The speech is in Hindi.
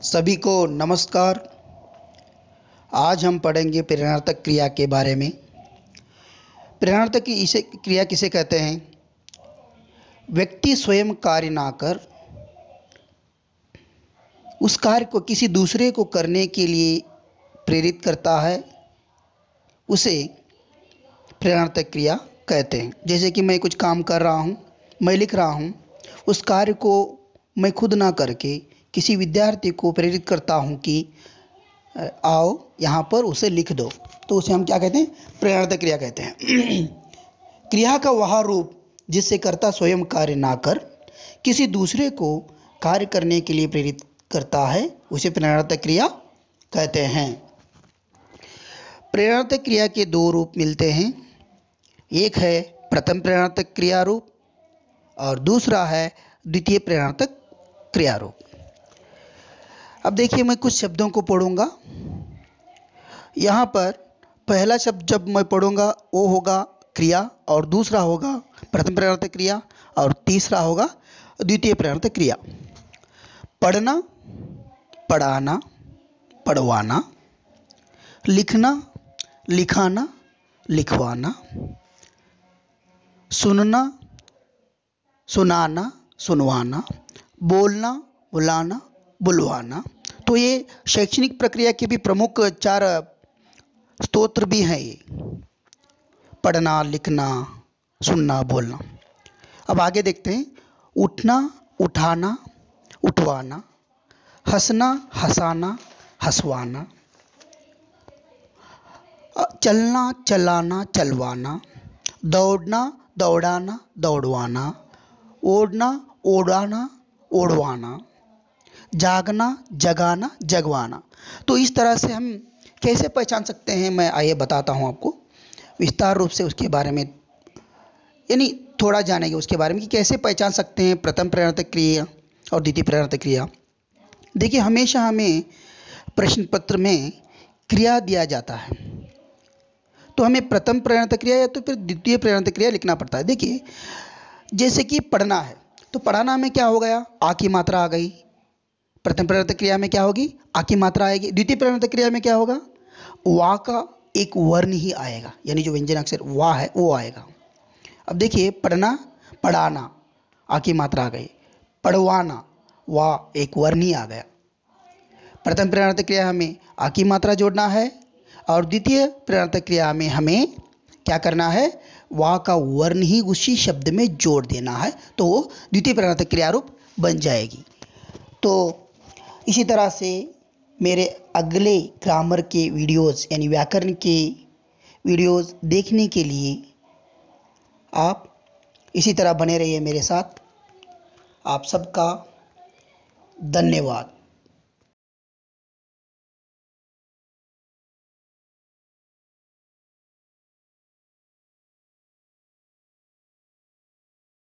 सभी को नमस्कार। आज हम पढ़ेंगे प्रेरणार्थक क्रिया के बारे में। प्रेरणार्थक की इसे क्रिया किसे कहते हैं? व्यक्ति स्वयं कार्य ना कर उस कार्य को किसी दूसरे को करने के लिए प्रेरित करता है, उसे प्रेरणार्थक क्रिया कहते हैं। जैसे कि मैं कुछ काम कर रहा हूँ, मैं लिख रहा हूँ, उस कार्य को मैं खुद ना करके किसी विद्यार्थी को प्रेरित करता हूँ कि आओ यहाँ पर उसे लिख दो, तो उसे हम क्या कहते हैं? प्रेरणार्थक क्रिया कहते हैं। क्रिया का वह रूप जिससे कर्ता स्वयं कार्य ना कर किसी दूसरे को कार्य करने के लिए प्रेरित करता है, उसे प्रेरणार्थक क्रिया कहते हैं। प्रेरणार्थक क्रिया के दो रूप मिलते हैं। एक है प्रथम प्रेरणार्थक क्रिया रूप और दूसरा है द्वितीय प्रेरणार्थक क्रिया रूप। अब देखिए, मैं कुछ शब्दों को पढ़ूंगा। यहाँ पर पहला शब्द जब मैं पढ़ूंगा वो होगा क्रिया और दूसरा होगा प्रथम प्रेरणार्थक क्रिया और तीसरा होगा द्वितीय प्रेरणार्थक क्रिया। पढ़ना, पढ़ाना, पढ़वाना, लिखना, लिखाना, लिखवाना, सुनना, सुनाना, सुनवाना, बोलना, बुलाना, बुलवाना। तो ये शैक्षणिक प्रक्रिया के भी प्रमुख 4 स्तोत्र भी हैं। ये पढ़ना, लिखना, सुनना, बोलना। अब आगे देखते हैं। उठना, उठाना, उठवाना, हंसना, हंसाना, हंसवाना, चलना, चलाना, चलवाना, दौड़ना, दौड़ाना, दौड़वाना, ओढ़ना, ओढ़ाना, ओढ़वाना, जागना, जगाना, जगवाना। तो इस तरह से हम कैसे पहचान सकते हैं, मैं आइए बताता हूँ आपको विस्तार रूप से उसके बारे में, यानी थोड़ा जानेंगे उसके बारे में कि कैसे पहचान सकते हैं प्रथम प्रेरणार्थक क्रिया और द्वितीय प्रेरणार्थक क्रिया। देखिए, हमेशा हमें प्रश्न पत्र में क्रिया दिया जाता है तो हमें प्रथम प्रेरणार्थक क्रिया या तो फिर द्वितीय प्रेरणार्थक क्रिया लिखना पड़ता है। देखिए, जैसे कि पढ़ना है तो पढ़ाना में क्या हो गया? आ की मात्रा आ गई। प्रथम प्रेरणार्थक क्रिया में क्या होगी? आ की मात्रा आएगी। द्वितीय प्रेरणार्थक क्रिया में क्या होगा? वा का एक वर्ण ही आएगा, यानी जो व्यंजन अक्षर वा है वो आएगा। अब देखिए, पढ़ना, पढ़ाना, आ की मात्रा आ गई। पढ़वाना, वा एक वर्ण ही आ गया। प्रथम प्रेरणार्थक क्रिया हमें आ की मात्रा जोड़ना है और द्वितीय प्रेरणार्थक क्रिया में हमें क्या करना है? वा का वर्ण ही उसी शब्द में जोड़ देना है, तो वो द्वितीय प्रेरणार्थक क्रिया रूप बन जाएगी। तो इसी तरह से मेरे अगले ग्रामर के वीडियोज़ यानी व्याकरण के वीडियोज़ देखने के लिए आप इसी तरह बने रहिए मेरे साथ। आप सबका धन्यवाद।